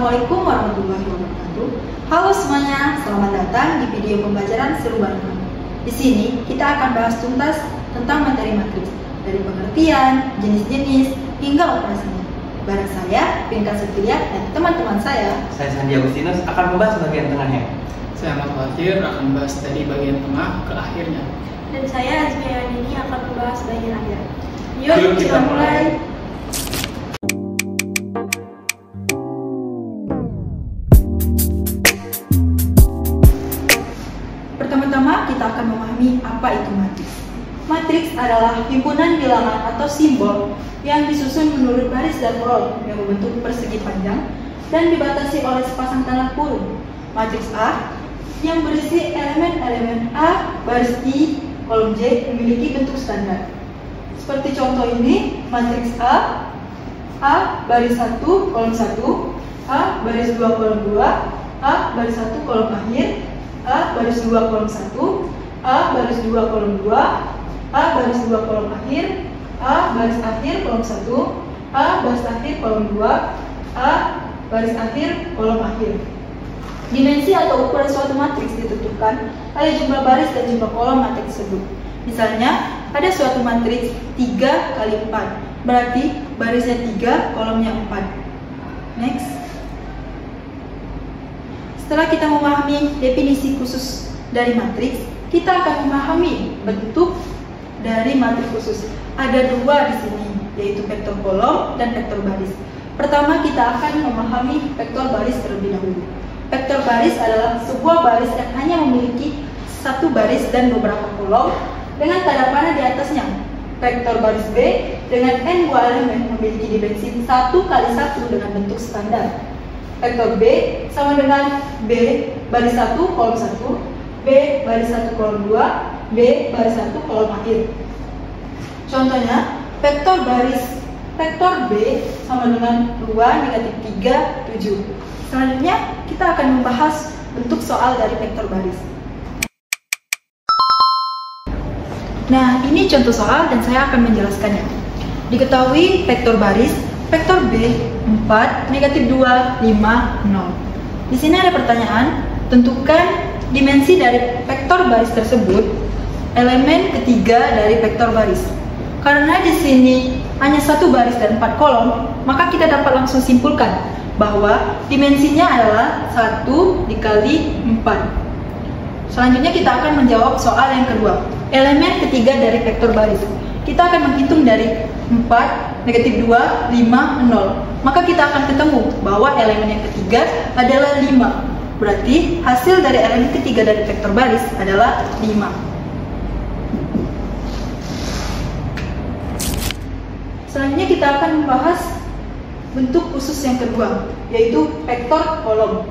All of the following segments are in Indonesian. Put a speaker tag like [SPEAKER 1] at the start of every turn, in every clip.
[SPEAKER 1] Assalamualaikum warahmatullahi wabarakatuh. Halo semuanya, selamat datang di video pembelajaran seru bareng kami. Di sini kita akan bahas tuntas tentang materi matriks, dari pengertian, jenis-jenis, hingga operasinya. Bareng saya, Pinka Setia, dan teman-teman saya
[SPEAKER 2] Sandi Agustinus akan membahas bagian tengahnya.
[SPEAKER 3] Saya Ahmad Fatir akan membahas dari bagian tengah ke akhirnya.
[SPEAKER 4] Dan saya Azmiya ini akan membahas bagian akhir. Yuk kita mulai.
[SPEAKER 1] Pertama-tama kita akan memahami apa itu matriks. Matriks adalah himpunan bilangan atau simbol yang disusun menurut baris dan kolom yang membentuk persegi panjang dan dibatasi oleh sepasang tanda kurung. Matriks A yang berisi elemen-elemen A, baris I, kolom J memiliki bentuk standar. Seperti contoh ini, matriks A baris 1, kolom 1, A baris 2, kolom 2, A baris 1, kolom akhir, A baris 2, kolom 1, A baris 2, kolom 2, A baris 2, kolom akhir, A baris akhir, kolom 1, A baris akhir, kolom 2, A baris akhir, kolom akhir. Dimensi atau ukuran suatu matriks ditentukan oleh jumlah baris dan jumlah kolom matriks tersebut. Misalnya, ada suatu matriks 3 kali 4, berarti barisnya 3, kolomnya 4. Next. Setelah kita memahami definisi khusus dari matriks, kita akan memahami bentuk dari matriks khusus. Ada dua di sini, yaitu vektor kolom dan vektor baris. Pertama, kita akan memahami vektor baris terlebih dahulu. Vektor baris adalah sebuah baris yang hanya memiliki satu baris dan beberapa kolom dengan tanda panah di atasnya. Vektor baris B dengan n buah elemen memiliki dimensi 1 kali 1 dengan bentuk standar. Vektor B sama dengan B baris 1 kolom 1, B baris 1 kolom 2, B baris 1 kolom akhir. Contohnya, vektor B sama dengan 2 negatif 3, 7. Selanjutnya, kita akan membahas bentuk soal dari vektor baris. Nah, ini contoh soal dan saya akan menjelaskannya. Diketahui vektor baris, vektor B 4, negatif 2, 5, 0. Di sini ada pertanyaan, tentukan dimensi dari vektor baris tersebut, elemen ketiga dari vektor baris. Karena di sini hanya satu baris dan 4 kolom, maka kita dapat langsung simpulkan bahwa dimensinya adalah 1 dikali 4. Selanjutnya kita akan menjawab soal yang kedua, elemen ketiga dari vektor baris. Kita akan menghitung dari 4, negatif 2, 5, 0. Maka kita akan ketemu bahwa elemen yang ketiga adalah 5. Berarti hasil dari elemen ketiga dari vektor baris adalah 5. Selanjutnya kita akan membahas bentuk khusus yang kedua, yaitu vektor kolom.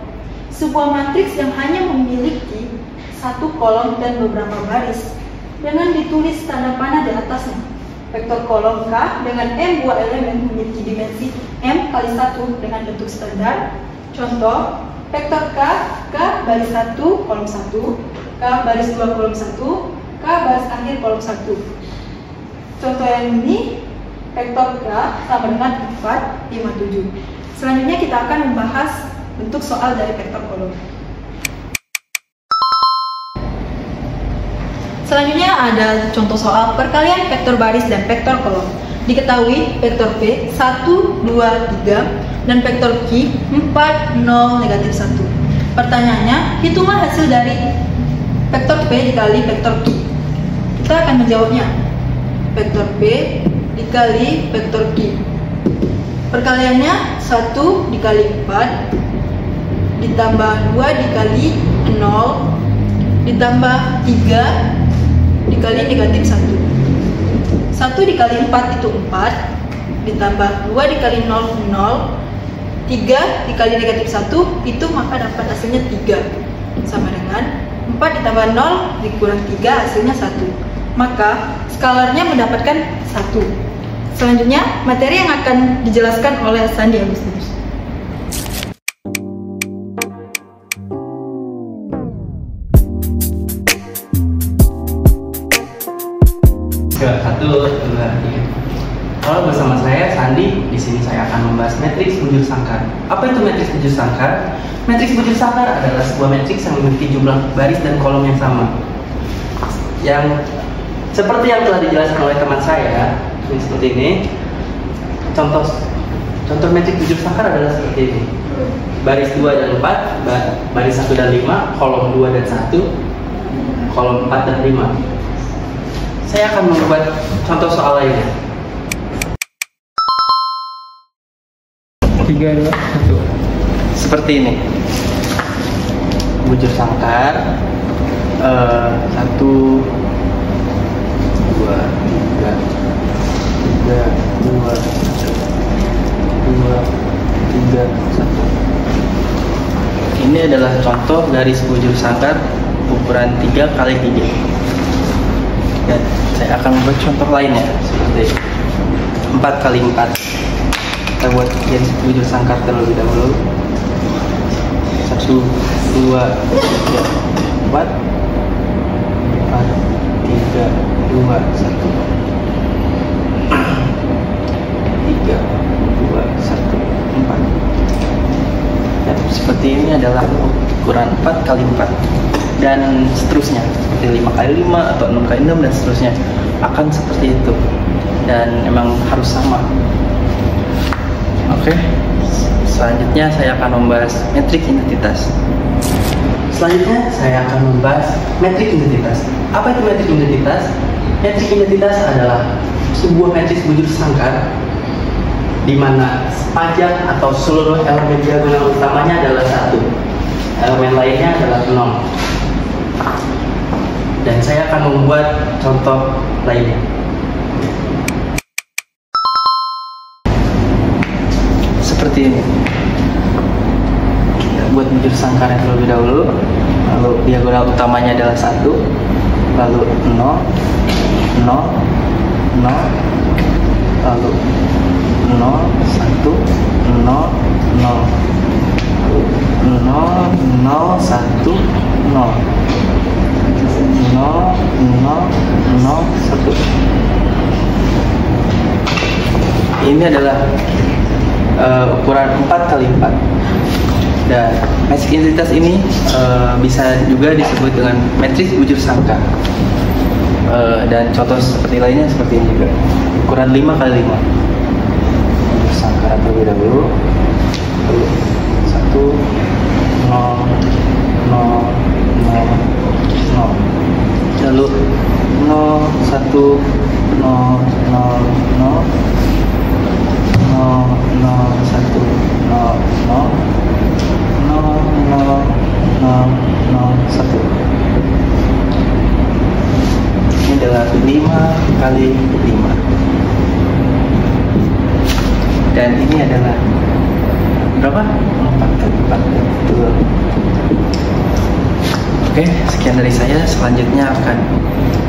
[SPEAKER 1] Sebuah matriks yang hanya memiliki satu kolom dan beberapa baris dengan ditulis tanda panah di atasnya. Vektor kolom K dengan M buah elemen memiliki dimensi M kali 1 dengan bentuk standar. Contoh, vektor K baris 1 kolom 1, K baris 2 kolom 1, K baris akhir kolom 1. Contoh yang ini, vektor K sama dengan 4, 5, 7. Selanjutnya kita akan membahas bentuk soal dari vektor kolom. Selanjutnya ada contoh soal perkalian vektor baris dan vektor kolom. Diketahui vektor P 1, 2, 3 dan vektor Q 4, 0, negatif 1. Pertanyaannya, hitunglah hasil dari vektor P dikali vektor Q. Kita akan menjawabnya. Vektor P dikali vektor Q. Perkaliannya 1 dikali 4 ditambah 2 dikali 0 ditambah 3 dikali negatif 1. 1 dikali 4 itu 4, ditambah 2 dikali 0, 0, 3 dikali negatif 1 itu maka dapat hasilnya 3. Sama dengan 4 ditambah 0 dikurang 3 hasilnya 1. Maka skalarnya mendapatkan 1. Selanjutnya materi yang akan dijelaskan oleh Sandi Agustinus.
[SPEAKER 2] Satu, dua, tiga. Halo, bersama saya Sandi tadi, di sini saya akan membahas matriks bujur sangkar. Apa itu matriks bujur sangkar? Matriks bujur sangkar adalah sebuah matriks yang memiliki jumlah baris dan kolom yang sama. Yang seperti yang telah dijelaskan oleh teman saya, ini seperti ini. Contoh matriks bujur sangkar adalah seperti ini. Baris 2 dan 4, baris 1 dan 5, kolom 2 dan 1, kolom 4 dan 5. Saya akan membuat contoh soal lainnya.
[SPEAKER 3] 3, 2, 1.
[SPEAKER 2] Seperti ini. Bujur sangkar 1, 2, 3, 2, 3, 1. Ini adalah contoh garis bujur sangkar ukuran 3 kali 3. Dan saya akan membuat contoh lainnya seperti 4 kali 4. Kita buat garis bujur sangkar terlebih dahulu. 1, 2, 3, 4, 3, 2, 1. Dan seperti ini adalah ukuran 4 kali 4 dan seterusnya, seperti 5 kali 5 atau 6 kali 6 dan seterusnya akan seperti itu, dan emang harus sama. Oke, selanjutnya saya akan membahas metrik identitas. Selanjutnya saya akan membahas metrik identitas. Apa itu metrik identitas? Metrik identitas adalah sebuah matriks bujur sangkar di mana pajak atau seluruh elemen diagonal utamanya adalah 1, elemen lainnya adalah 0. Dan saya akan membuat contoh lainnya. Seperti ini. Kita buat bujur sangkarnya terlebih dahulu. Lalu diagonal utamanya adalah 1, lalu 0, 0, 0, lalu 0, 1, 0, 0, 0, 0, 1, 0, 1. Ini adalah ukuran 4 kali 4. Dan matriks identitas ini bisa juga disebut dengan matriks bujur sangkar. Dan contoh seperti lainnya seperti ini juga, ukuran 5 kali 5. Bujur sangkar terlebih dahulu. Lalu 1, 0, 0, 0, 0. Lalu 0, 1, 0, 0, 0, 0, 0, 1, 0, 0, 0, 0, 0, 1. Ini adalah 5 kali 5. Dan ini adalah berapa? 4 kali 4. Betul. Oke, sekian dari saya.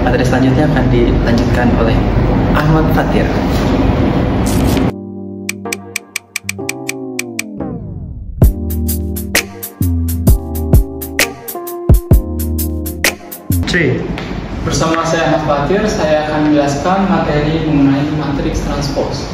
[SPEAKER 2] Materi selanjutnya akan dilanjutkan oleh Ahmad Fatir.
[SPEAKER 3] Bersama saya Ahmad Fatir, saya akan menjelaskan materi mengenai matriks transpos.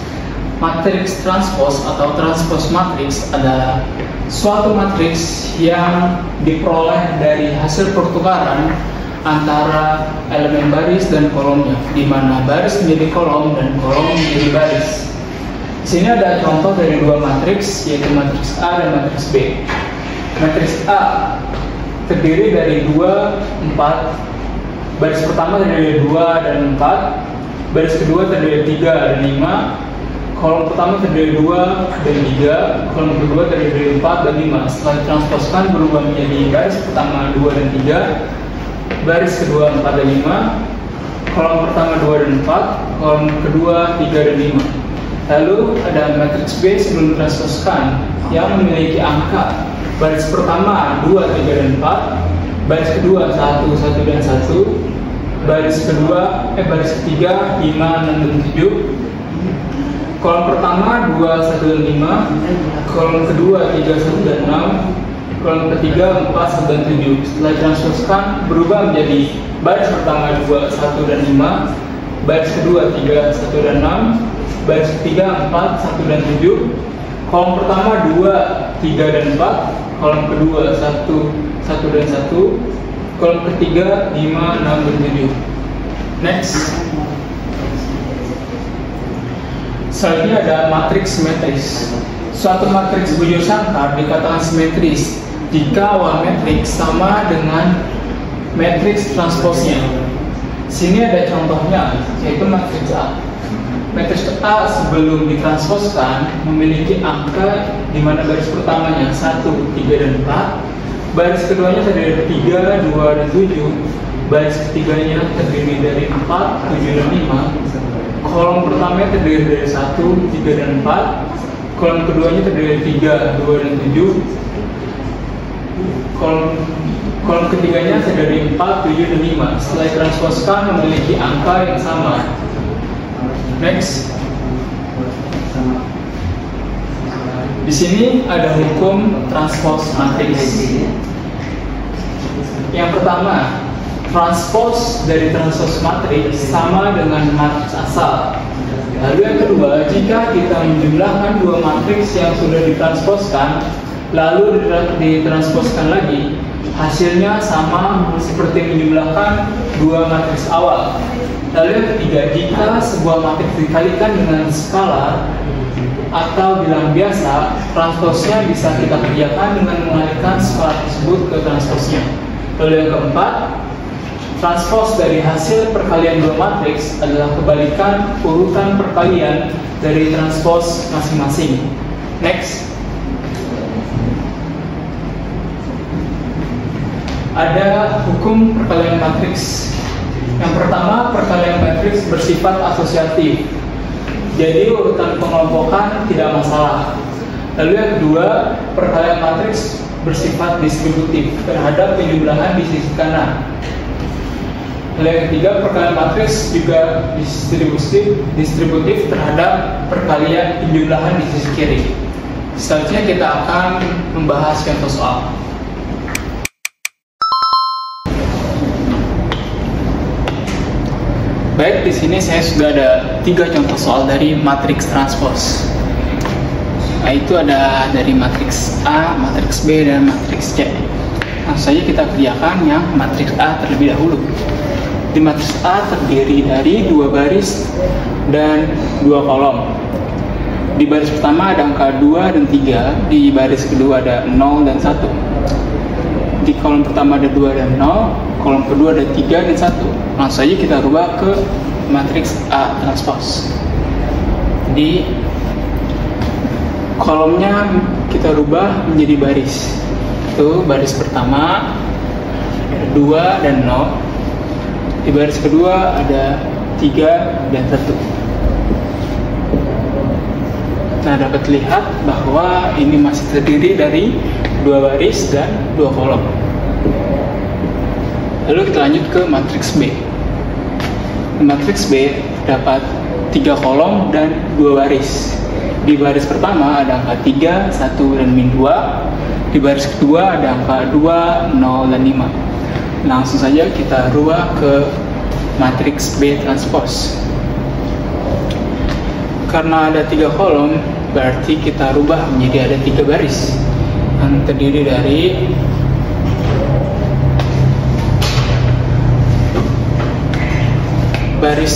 [SPEAKER 3] Matriks transpos atau transpos matriks adalah suatu matriks yang diperoleh dari hasil pertukaran antara elemen baris dan kolomnya, di mana baris menjadi kolom dan kolom menjadi baris. Di sini ada contoh dari dua matriks, yaitu matriks A dan matriks B. Matriks A terdiri dari 2, 4. Baris pertama terdiri dari 2 dan 4. Baris kedua terdiri dari 3 dan 5. Kolom pertama terdiri dari 2 dan 3. Kolom kedua terdiri dari 4 dan 5. Setelah ditransposkan berubah menjadi baris pertama 2 dan 3. Baris kedua 4 dan 5. Kolom pertama 2 dan 4. Kolom kedua 3 dan 5. Lalu ada matriks B sebelum ditransposkan yang memiliki angka baris pertama 2, 3 dan 4. Baris kedua 1, 1 dan 1. Baris ketiga 5, 6 dan 7. Kolom pertama 2, 1 dan 5. Kolom kedua 3, 1 dan 6. Kolom ketiga 4, 1 dan 7. Setelah ditransposkan berubah menjadi baris pertama 2, 1 dan 5. Baris kedua 3, 1 dan 6. baris ketiga 4, 1 dan 7. Kolom pertama 2, 3 dan 4. Kolom kedua 1, 1 dan 1. Kolom ketiga 5, 6 dan 7. Next. Selanjutnya ada matriks simetris. Suatu matriks bujur sangkar dikatakan simetris jika awal matriks sama dengan matriks transposnya. Sini ada contohnya, yaitu matriks A. Matriks A sebelum ditransposkan memiliki angka di mana baris pertamanya 1, 3 dan 4, baris keduanya terdiri dari 3, 2 dan 7, baris ketiganya terdiri dari 4, 7 dan 5, kolom pertamanya terdiri dari 1, 3 dan 4, kolom keduanya terdiri dari 3, 2 dan 7, kolom ketiganya terdiri dari 4, 7 dan 5. Setelah ditransposkan memiliki angka yang sama. Next. Di sini ada hukum transpose matriks. Yang pertama, transpose dari transpose matriks sama dengan matriks asal. Lalu yang kedua, jika kita menjumlahkan dua matriks yang sudah ditransposkan lalu ditransposkan lagi, hasilnya sama seperti menjumlahkan dua matriks awal. Lalu yang ketiga, jika sebuah matriks dikalikan dengan skalar atau bilang biasa, transposnya bisa kita kerjakan dengan mengalihkan skalar tersebut ke transposnya. Lalu yang keempat, transpos dari hasil perkalian dua matriks adalah kebalikan urutan perkalian dari transpos masing-masing. Next. Ada hukum perkalian matriks. Yang pertama, perkalian matriks bersifat asosiatif. Jadi urutan pengelompokan tidak masalah. Lalu yang kedua, perkalian matriks bersifat distributif terhadap penjumlahan di sisi kanan. Lalu yang ketiga, perkalian matriks juga distributif terhadap perkalian penjumlahan di sisi kiri. Selanjutnya kita akan membahas contoh soal. Baik, di sini saya sudah ada 3 contoh soal dari matriks transpose. Nah, itu ada dari matriks A, matriks B, dan matriks C. Langsung saja kita kerjakan yang matriks A terlebih dahulu. Di matriks A terdiri dari 2 baris dan 2 kolom. Di baris pertama ada angka 2 dan 3, di baris kedua ada 0 dan 1. Di kolom pertama ada 2 dan 0, kolom kedua ada 3 dan 1. Langsung saja kita rubah ke matriks A transpose. Di kolomnya kita rubah menjadi baris. Itu baris pertama ada 2 dan 0. Di baris kedua ada 3 dan 1. Nah, dapat lihat bahwa ini masih terdiri dari 2 baris dan 2 kolom. Lalu kita lanjut ke matriks B. Di matriks B dapat 3 kolom dan 2 baris. Di baris pertama ada angka 3, 1, dan min 2. Di baris kedua ada angka 2, 0, dan 5. Langsung saja kita rubah ke matriks B transpose. Karena ada 3 kolom, berarti kita rubah menjadi ada 3 baris yang terdiri dari baris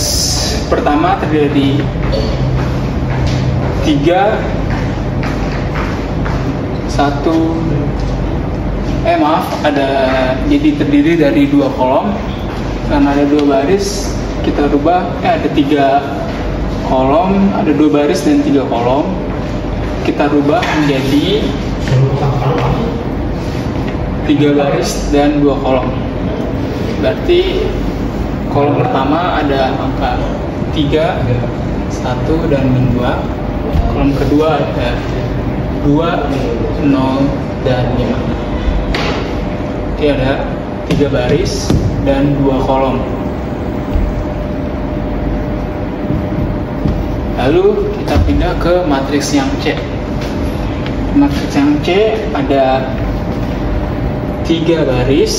[SPEAKER 3] pertama terdiri dari 3, 1, jadi terdiri dari 2 kolom. Karena ada 2 baris, kita rubah, ada 3 kolom, ada 2 baris dan 3 kolom. Kita rubah menjadi 3 baris dan 2 kolom. Berarti kolom pertama ada angka 3, 1, dan min 2. Kolom kedua ada 2, 0, dan 5. Oke, ada 3 baris dan 2 kolom. Lalu kita pindah ke matriks yang C. Matriks yang C ada 3 baris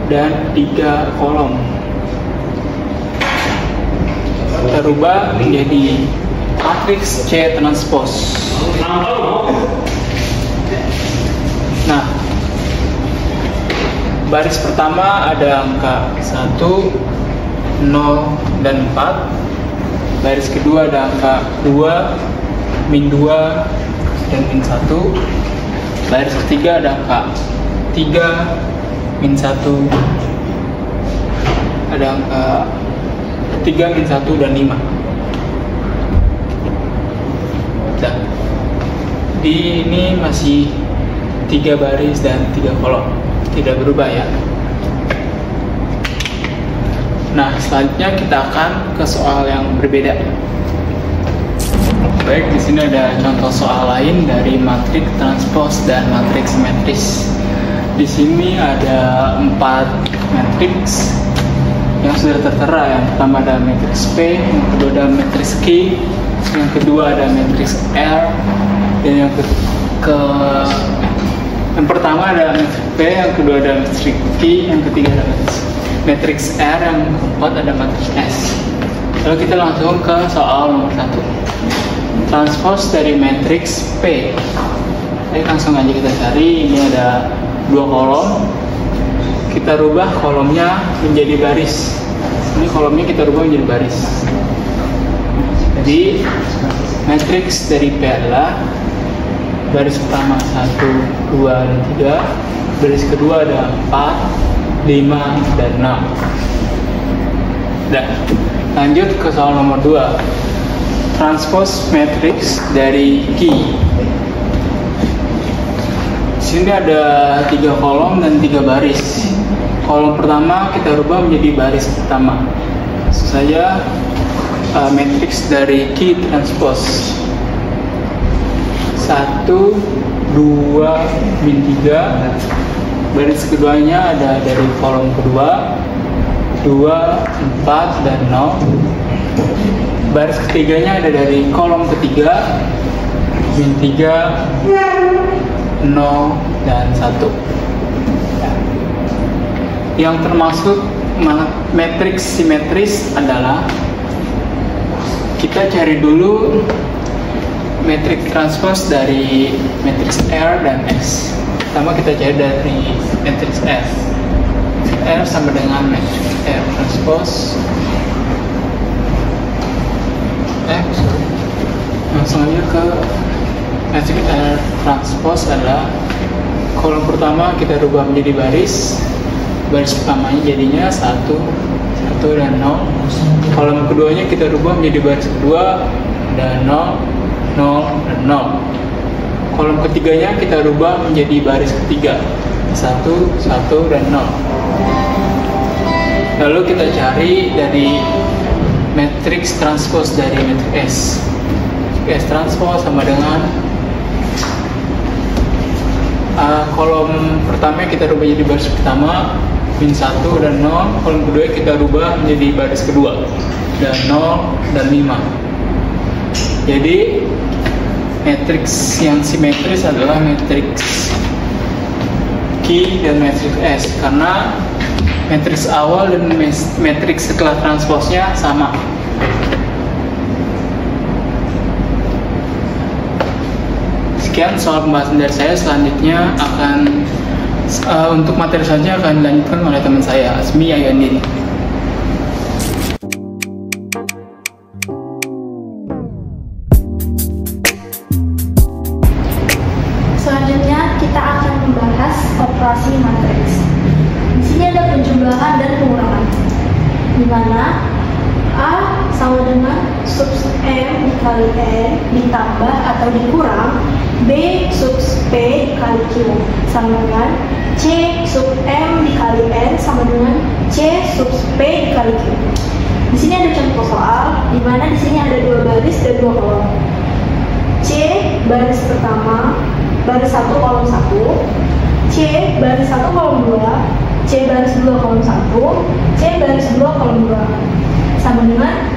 [SPEAKER 3] dan 3 kolom. kita rubah menjadi matriks C transpose. Nah, baris pertama ada angka 1, 0, dan 4. Baris kedua ada angka 2, min 2, dan min 1. Baris ketiga ada angka 3, min 1. Ada angka 3, min 1, dan 5. Nah, ini masih 3 baris dan 3 kolom, tidak berubah ya. Nah, selanjutnya kita akan ke soal yang berbeda. Baik, di sini ada contoh soal lain dari matriks transpose dan matriks simetris. Di sini ada 4 matriks yang sudah tertera. Yang pertama ada matriks P, yang kedua ada matriks Q, yang kedua ada matriks R, dan yang pertama ada matriks P, yang kedua ada matriks Q, yang ketiga ada matriks R, yang keempat ada matriks S. Lalu kita langsung ke soal nomor 1. Transpose dari matriks P. Jadi langsung aja kita cari. Ini ada 2 kolom. Kita rubah kolomnya menjadi baris. Ini kolomnya kita rubah menjadi baris. Jadi matriks dari P adalah baris pertama 1, 2, dan 3. Baris kedua ada 4, 5, dan 6. Dan lanjut ke soal nomor 2. Transpose matriks dari Q. Di sini ada 3 kolom dan 3 baris. Kolom pertama kita rubah menjadi baris pertama. Maksud saya matriks dari Q transpose 1, 2, min 3. Baris keduanya ada dari kolom kedua 2, 4, dan 0. Baris ketiganya ada dari kolom ketiga min 3, 0, dan 1. Yang termasuk matriks simetris adalah kita cari dulu matriks transpose dari matriks R dan S. Pertama kita cari dari matriks R. R sama dengan matriks R transpose X. Langsung aja ke matriks R transpose adalah kolom pertama kita rubah menjadi baris. Baris pertamanya jadinya 1, 1, dan 0. Kolom keduanya kita rubah menjadi baris kedua, dan 0, 0, dan 0. Kolom ketiganya kita rubah menjadi baris ketiga, 1, 1, dan 0. Lalu kita cari dari matriks transpose dari matriks S. S transpose sama dengan kolom pertama kita rubah jadi baris pertama, min 1 dan 0. Kolom kedua kita rubah menjadi baris kedua, dan 0 dan 5. Jadi matriks yang simetris adalah matriks Q dan matriks S, karena matriks awal dan matriks setelah transposnya sama. Sekian soal pembahasan dari saya. Selanjutnya akan untuk materi selanjutnya akan dilanjutkan oleh teman saya, Asmi Ayandini.
[SPEAKER 4] Selanjutnya kita akan membahas operasi matriks. Di sini ada penjumlahan dan pengurangan, di mana A sama dengan sub M dikali N ditambah atau dikurang B sub P dikali Q sama dengan C sub M dikali N sama dengan C sub P dikali Q. Di sini ada contoh soal, di mana di sini ada 2 baris dan 2 kolom. C baris pertama, baris 1 kolom 1, C baris 1 kolom 2, C baris 2 kolom 1, C baris 2 kolom 2. Sama dengan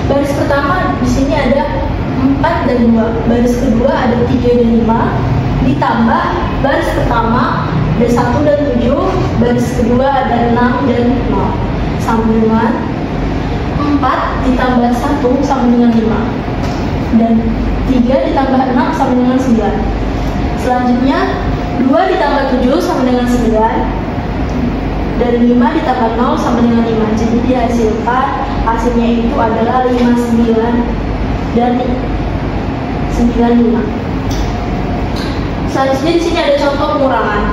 [SPEAKER 4] baris pertama di sini ada 4 dan 2, baris kedua ada 3 dan 5, ditambah baris pertama ada 1 dan 7, baris kedua ada 6 dan 0. Sama dengan 4 ditambah 1 sama dengan 5. Dan 3 ditambah 6 sama dengan 9. Selanjutnya 2 ditambah 7 sama dengan 9. Dan 5 ditambah 0 sama dengan 5. Jadi dihasilkan hasilnya itu adalah 59 dan 95. Selanjutnya di sini ada contoh pengurangan.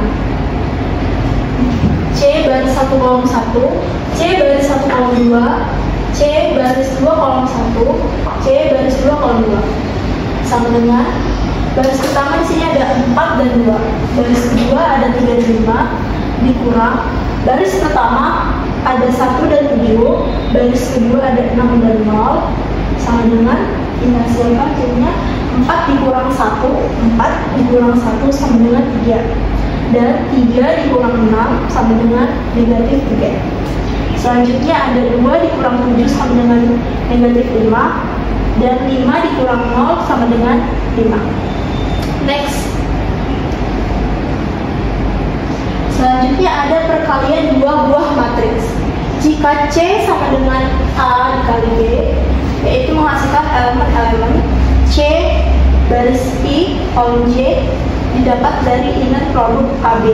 [SPEAKER 4] C baris 1 kolom 1, C baris 1 kolom 2, C baris 2 kolom 1, C baris 2 kolom 2. Sama dengan baris pertama di sini ada 4 dan 2. Baris kedua ada 3 dan 5 dikurang baris pertama ada 1 dan 7, baris kedua ada 6 dan 0. Sama dengan dihasilkan jadinya 4 dikurang 1, 4 dikurang 1 sama dengan 3. Dan 3 dikurang 6 sama dengan negatif 3. Selanjutnya ada 2 dikurang 7 sama dengan negatif 5. Dan 5 dikurang 0 sama dengan 5. Next. Selanjutnya ada perkalian dua buah matriks. Jika C sama dengan A dikali B, yaitu menghasilkan elemen-elemen C baris I kolom J didapat dari inner produk AB,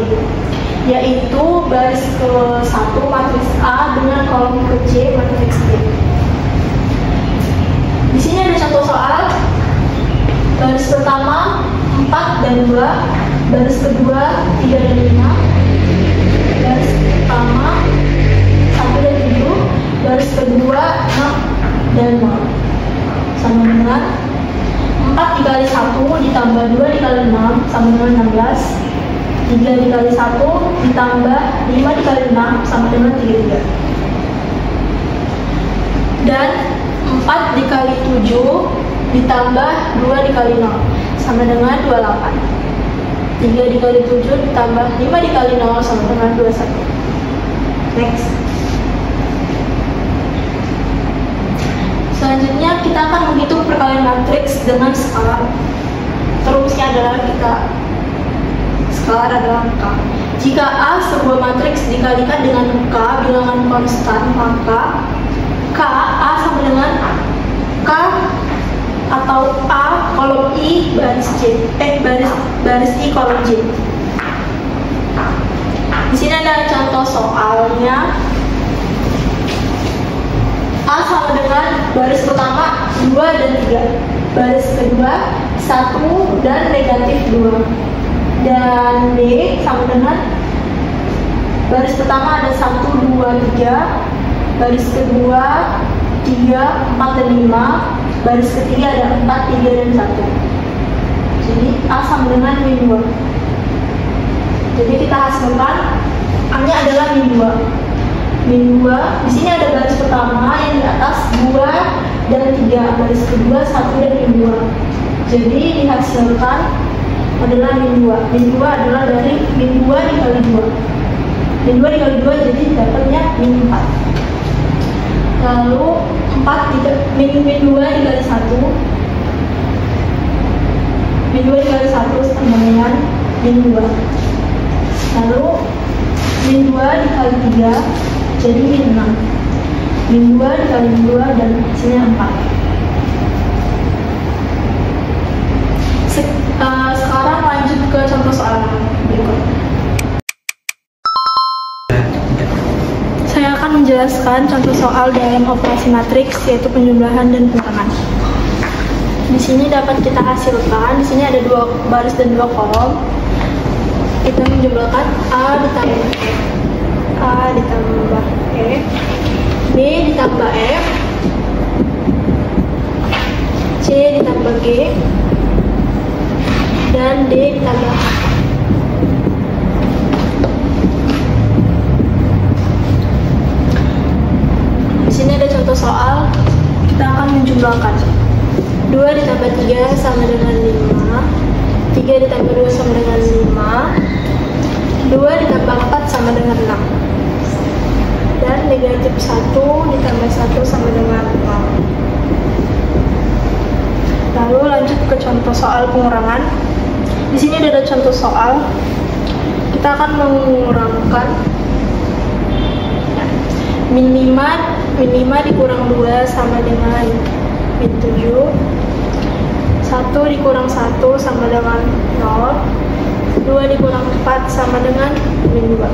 [SPEAKER 4] yaitu baris ke-1 matriks A dengan kolom ke-J matriks B. Di sini ada contoh soal. Baris pertama 4 dan 2, baris kedua 3 dan 5, baris pertama 1 dan 7, baris kedua 6 dan 0. Sama dengan 4 dikali 1 ditambah 2 dikali 6 sama dengan 16. 3 dikali 1 ditambah 5 dikali 6 sama dengan 33. Dan 4 dikali 7 ditambah 2 dikali 0 sama dengan 28. 3 dikali 7 ditambah 5 dikali 0 sama dengan 21. Next. Selanjutnya kita akan menghitung perkalian matriks dengan skalar. Terusnya adalah skalar adalah K. Jika A sebuah matriks dikalikan dengan K bilangan konstan, maka K A sama dengan K atau A kolom I baris J, baris I kolom J. Di sini ada contoh soalnya. A sama dengan baris pertama 2 dan 3, baris kedua 1 dan negatif 2. Dan B sama dengan baris pertama ada 1, 2, 3, baris kedua 3, 4 dan 5, baris ketiga ada 4, 3 dan 1. Jadi A sama dengan min 2. Jadi kita hasilkan A-nya adalah min 2. Min 2, di sini ada baris pertama yang di atas 2 dan 3, baris kedua 1 dan min 2. Jadi dihasilkan adalah min 2. Min 2 adalah dari min 2 dikali 2. Min 2 dikali 2 jadi dapatnya min 4. Lalu min 2 dikali 1. Min 2 dikali 1 sama dengan min 2. Lalu min 2 dikali 3 jadi min 6. Min 2 dikali 2 dan hasilnya 4. Sekarang lanjut ke contoh soal berikut. Saya akan menjelaskan contoh soal dalam operasi matriks, yaitu penjumlahan dan pengurangan. Di sini dapat kita hasilkan, di sini ada 2 baris dan 2 kolom. Kita menjumlahkan A ditambah F, A ditambah F, B ditambah F, C ditambah G, dan D ditambah H. Di sini ada contoh soal, kita akan menjumlahkan 2 ditambah 3 sama dengan 5, 3 ditambah 2 sama dengan 5, 2 ditambah 4 sama dengan 6, dan negatif 1 ditambah 1 sama dengan 0. Lalu lanjut ke contoh soal pengurangan. Di sini ada contoh soal. Kita akan mengurangkan min 5 min 5 dikurang 2 sama dengan min 7. 1 dikurang 1 sama dengan 0. 2 dikurang 4 sama dengan min 2.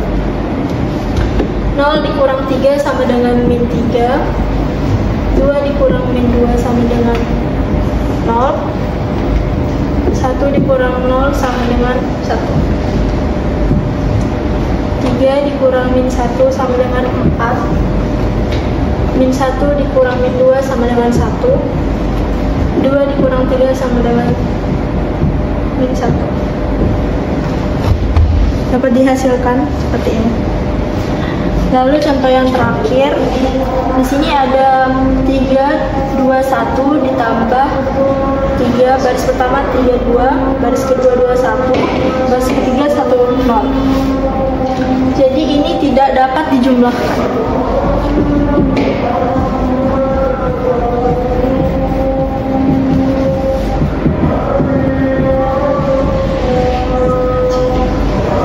[SPEAKER 4] 0 dikurang 3 sama dengan min 3. 2 dikurang min 2 sama dengan 0. 1 dikurang 0 sama dengan 1. 3 dikurang min 1 sama dengan 4. Min 1 dikurang min 2 sama dengan 1. 2 dikurang 3 sama dengan min 1. Dapat dihasilkan seperti ini. Lalu contoh yang terakhir, di sini ada 3, 2, 1 ditambah 3, baris pertama 3, 2, baris kedua 2, 1, baris ketiga 1, 0. Jadi ini tidak dapat dijumlahkan.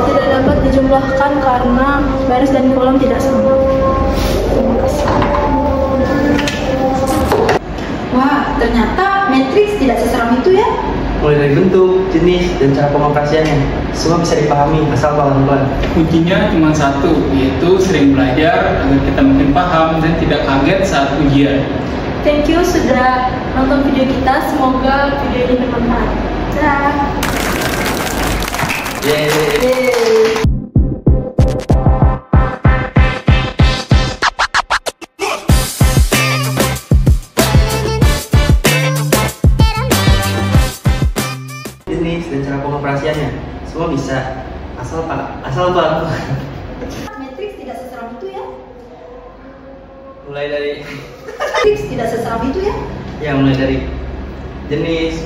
[SPEAKER 4] Tidak dapat dijumlahkan karena baris dan kolom tidak sama. Terima kasih.
[SPEAKER 1] Wah, ternyata matriks tidak seseram itu ya.
[SPEAKER 2] Mulai dari bentuk, jenis, dan cara pengoperasiannya, semua bisa dipahami asal pelan-pelan.
[SPEAKER 3] Kuncinya cuma satu, yaitu sering belajar agar kita makin paham dan tidak kaget saat ujian.
[SPEAKER 4] Thank you sudah nonton video kita. Semoga video ini bermanfaat. Dah.
[SPEAKER 2] Yeay. Jenis dan cara pengoperasiannya, semua bisa asal pelan-pelan.
[SPEAKER 1] Matriks tidak seseram itu ya.
[SPEAKER 2] Mulai dari
[SPEAKER 1] Matriks tidak seseram itu ya.
[SPEAKER 2] mulai dari jenis,